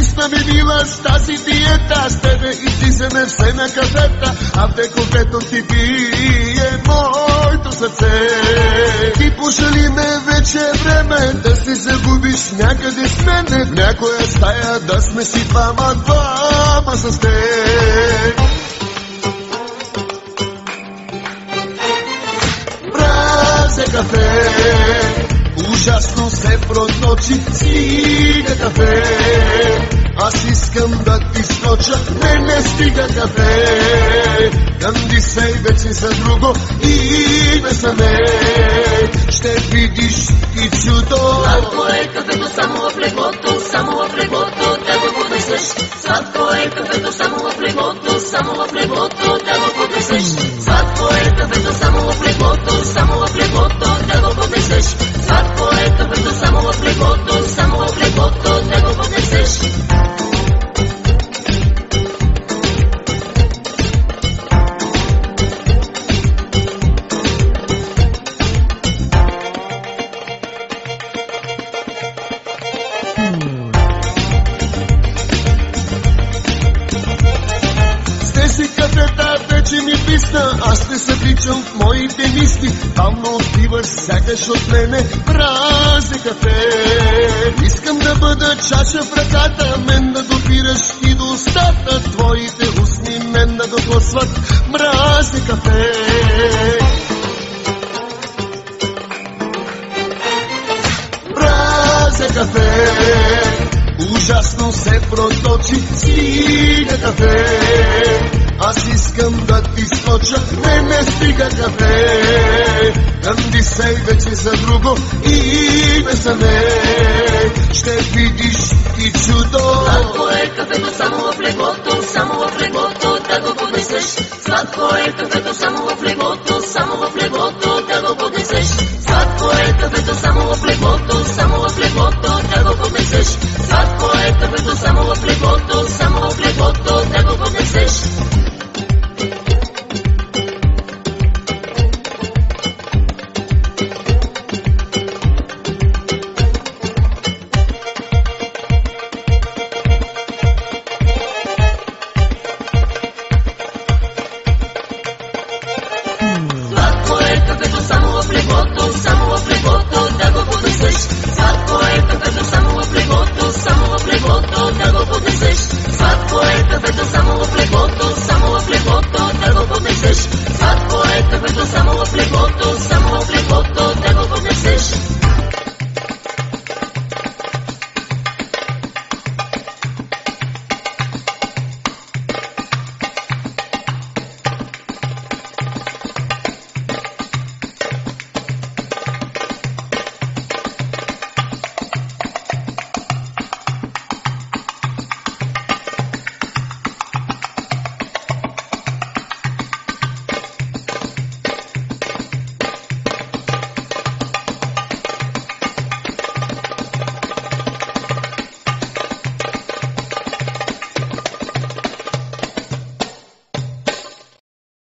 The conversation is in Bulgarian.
Писна ми била с тази диета, с тебе излизаме все на кафета, а в деколтето ти бие моето сърце. Ти пошали ме, вече е време да се загубиш някъде с мене, в някоя стая да сме си двама с теб. Мразя кафе, ужасно се проточи, стига кафе. Аз искам да ти скоча, не стига кафе. Кандисей вече за друго и бесаме. Ще видиш и чудо. Сладко е кафето само в леглото, само в леглото да го поднесеш. Сладко е кафето само в леглото, само в леглото да го поднесеш. Сладко е кафето само в леглото, само в леглото да го поднесеш. Сладко е кафето само в леглото, само в леглото да го поднесеш. Кафета вече ми писна, аз не съвличам в моите мисли. Бавно отиваш, сякаш от мене празни кафе. Искам да бъда чаша в ръката, мен да допираш и до устата. Твоите устни мен да докосват мразни кафе. Мразя кафе, ужасно се проточи, стига кафе. Аз искам да ти скоча, не стига кафе. Кандисей вече за друго и бесаме. Ще видиш и чудо. Сладко е кафето само в леглото, само в леглото да го поднесеш. Сладко е кафето само в леглото, само в леглото да го поднесеш. Сладко е кафето само в леглото, само в леглото да го поднесеш. Сладко е кафето само в леглото, само в леглото да го поднесеш. Сладко е кафето само в леглото, само в леглото да го поднесеш. Сладко е кафето само в леглото, само в леглото да го поднесеш.